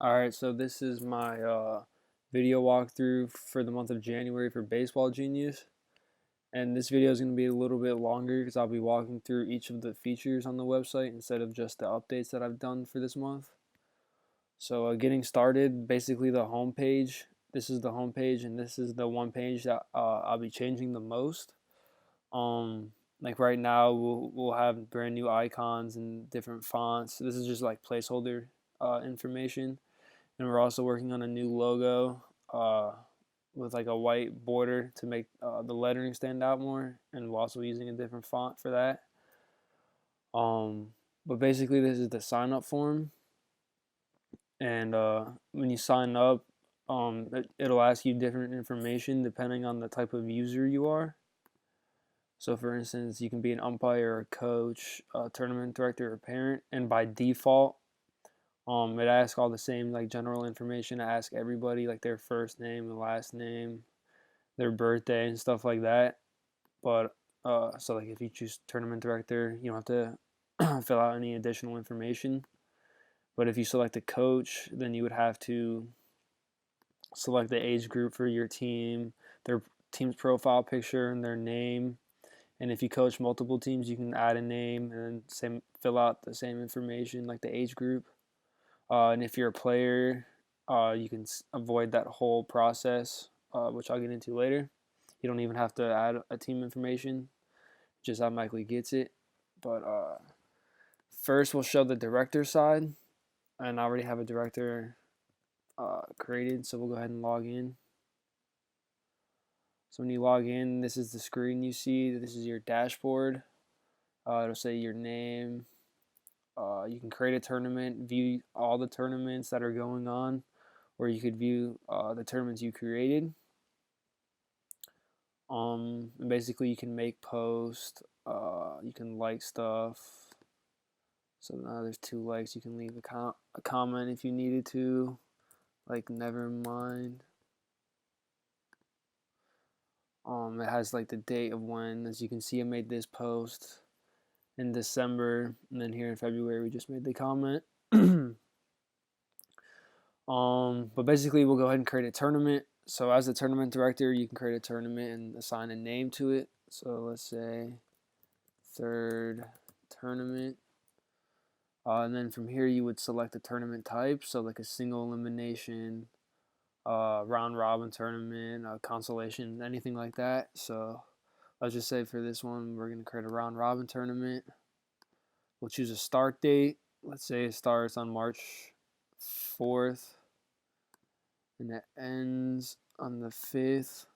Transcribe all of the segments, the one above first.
Alright, so this is my video walkthrough for the month of January for Baseball Genius. And this video is going to be a little bit longer because I'll be walking through each of the features on the website instead of just the updates that I've done for this month. So getting started, basically the home page. This is the home page, and this is the one page that I'll be changing the most. Like right now, we'll have brand new icons and different fonts. This is just like placeholder information. And we're also working on a new logo with like a white border to make the lettering stand out more, and we're also using a different font for that. But basically, this is the sign up form, and when you sign up, it'll ask you different information depending on the type of user you are. So, for instance, you can be an umpire, a coach, a tournament director, or a parent, and by default, it asks all the same like general information. It asks everybody like their first name and last name, their birthday and stuff like that. But so like if you choose tournament director, you don't have to fill out any additional information. But if you select a coach, then you would have to select the age group for your team, their team's profile picture, and their name. And if you coach multiple teams, you can add a name and then fill out the same information like the age group. And if you're a player, you can avoid that whole process, which I'll get into later. You don't even have to add a team information, it just automatically gets it. But first, we'll show the director side, and I already have a director created, so we'll go ahead and log in. So when you log in, this is the screen you see. This is your dashboard. It'll say your name. You can create a tournament, view all the tournaments that are going on, or you could view the tournaments you created. And basically you can make posts, you can like stuff. So now there's 2 likes. You can leave a comment if you needed to, like never mind. It has like the date of when, as you can see, I made this post in December, and then here in February we just made the comment. But basically we'll go ahead and create a tournament. So as a tournament director, you can create a tournament and assign a name to it. So let's say third tournament. And then from here you would select a tournament type. So like a single elimination, round robin tournament, consolation, anything like that. So let's just say for this one, we're going to create a round robin tournament. We'll choose a start date. Let's say it starts on March 4th and it ends on the 5th.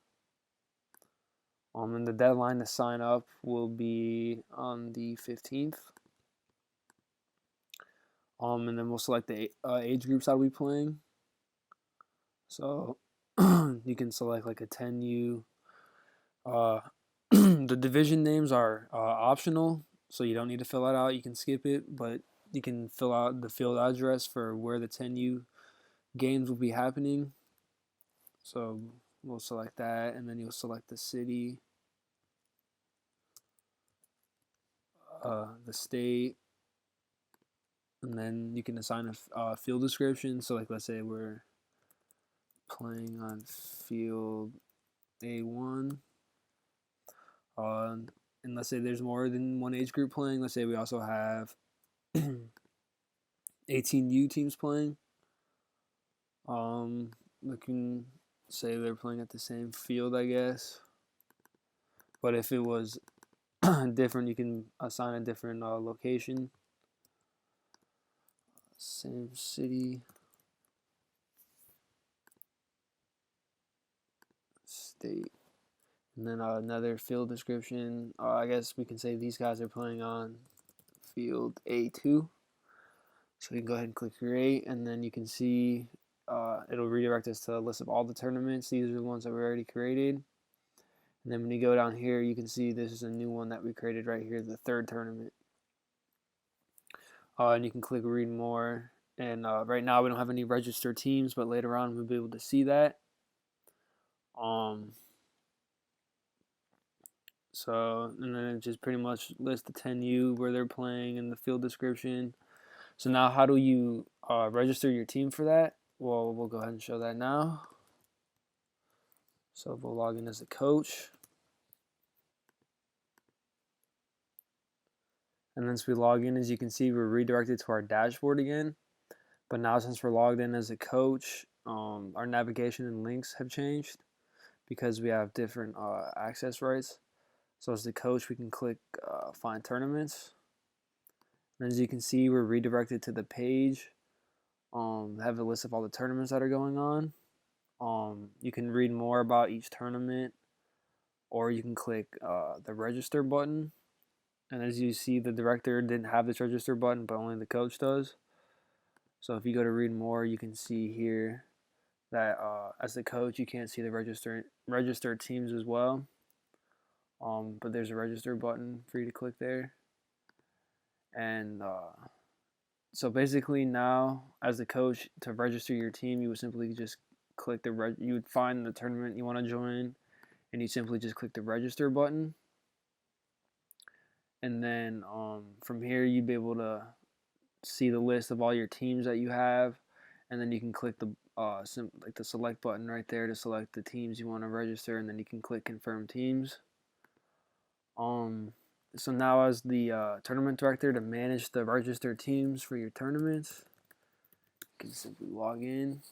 And the deadline to sign up will be on the 15th. And then we'll select the age groups that we'll be playing. So you can select like a 10U. The division names are optional, so you don't need to fill that out. You can skip it, but you can fill out the field address for where the 10U games will be happening. So we'll select that, and then you'll select the city, the state, and then you can assign a field description. So like let's say we're playing on field A1. And let's say there's more than one age group playing. Let's say we also have 18U teams playing. We can say they're playing at the same field, I guess. But if it was different, you can assign a different location. Same city, state, and then another field description. I guess we can say these guys are playing on field A2. So you can go ahead and click create, and then you can see it'll redirect us to a list of all the tournaments. These are the ones that we already created. And then when you go down here, you can see this is a new one that we created right here, the third tournament. And you can click read more. And right now we don't have any registered teams, but later on we'll be able to see that. So, and then it just pretty much lists the 10U where they're playing and the field description. So now how do you register your team for that? Well, we'll go ahead and show that now. So we'll log in as a coach. And once we log in, as you can see, we're redirected to our dashboard again. But now since we're logged in as a coach, our navigation and links have changed because we have different access rights. So as the coach, we can click find tournaments. And as you can see, we're redirected to the page. Have a list of all the tournaments that are going on. You can read more about each tournament, or you can click the register button. And as you see, the director didn't have this register button, but only the coach does. So if you go to read more, you can see here that as the coach, you can't see the registered teams as well. But there's a register button for you to click there. And so basically now, as the coach, to register your team, you would simply just click you would find the tournament you want to join, and you simply just click the register button. And then from here, you'd be able to see the list of all your teams that you have, and then you can click the like the select button right there to select the teams you want to register, and then you can click confirm teams. So now as the tournament director, to manage the registered teams for your tournaments, you can simply log in,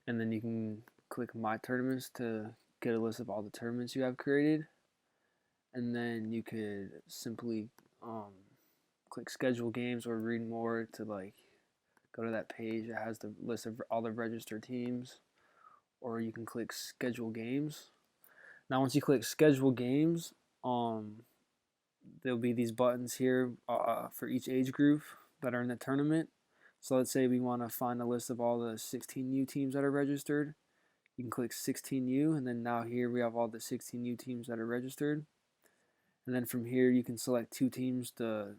and then you can click my tournaments to get a list of all the tournaments you have created, and then you could simply click schedule games or read more to like go to that page that has the list of all the registered teams, or you can click schedule games. Now once you click schedule games, there'll be these buttons here for each age group that are in the tournament. So let's say we want to find a list of all the 16U teams that are registered. You can click 16U, and then now here we have all the 16U teams that are registered. And then from here you can select 2 teams to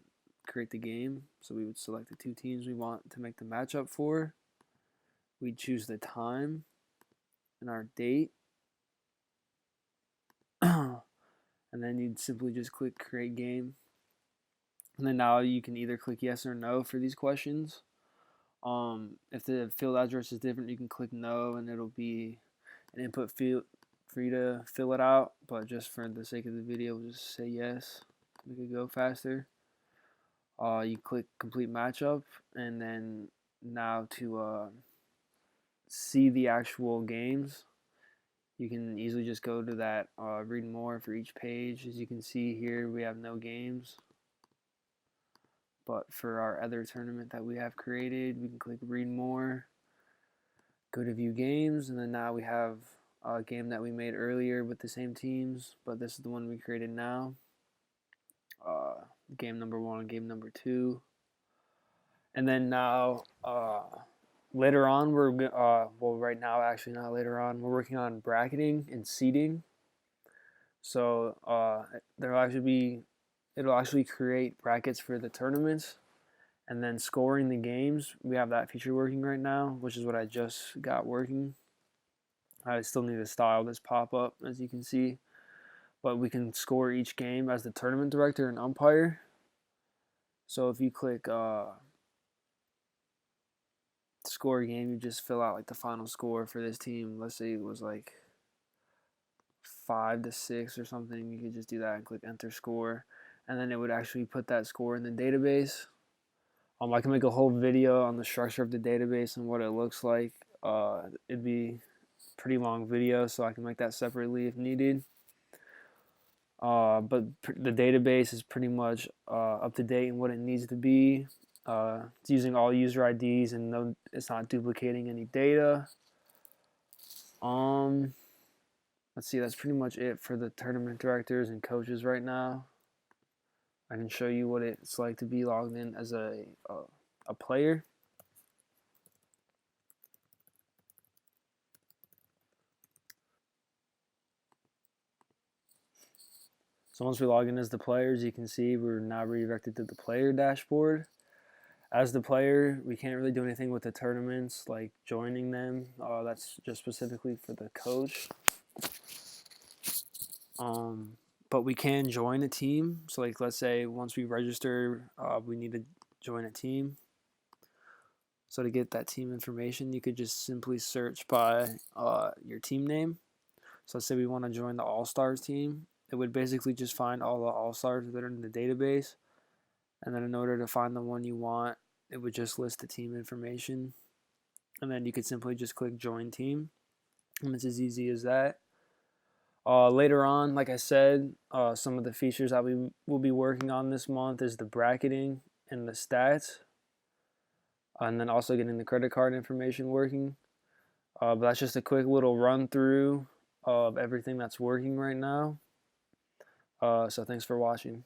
create the game. So we would select the 2 teams we want to make the matchup for. We'd choose the time and our date. And then you'd simply just click create game. And then now you can either click yes or no for these questions. If the field address is different, you can click no, and it'll be an input field for you to fill it out. But just for the sake of the video, we'll just say yes to make it go faster. You click complete matchup, and then now to see the actual games, you can easily just go to that read more for each page. As you can see here, we have no games. But for our other tournament that we have created, we can click read more, go to view games, and then now we have a game that we made earlier with the same teams, but this is the one we created now. Game number 1, game number 2. And then now, later on, well, right now, actually not later on, we're working on bracketing and seeding. So it'll actually create brackets for the tournaments, and then scoring the games. We have that feature working right now, which is what I just got working. I still need to style this pop-up, as you can see, but we can score each game as the tournament director and umpire. So if you click score a game, you just fill out like the final score for this team. Let's say it was like 5-6 or something. You could just do that and click enter score, and then it would actually put that score in the database. I can make a whole video on the structure of the database and what it looks like. It'd be a pretty long video, so I can make that separately if needed. But the database is pretty much up to date in what it needs to be. It's using all user IDs, and it's not duplicating any data. Let's see, that's pretty much it for the tournament directors and coaches right now. I can show you what it's like to be logged in as a player. So once we log in as the players, you can see we're now redirected to the player dashboard. As the player, we can't really do anything with the tournaments, like joining them. That's just specifically for the coach. but we can join a team. So like, let's say once we register, we need to join a team. So to get that team information, you could just simply search by your team name. So let's say we want to join the All-Stars team. It would basically just find all the All-Stars that are in the database. And then in order to find the one you want, it would just list the team information. And then you could simply just click join team. And it's as easy as that. Later on, like I said, some of the features that we will be working on this month is the bracketing and the stats. And then also getting the credit card information working. But that's just a quick little run through of everything that's working right now. So thanks for watching.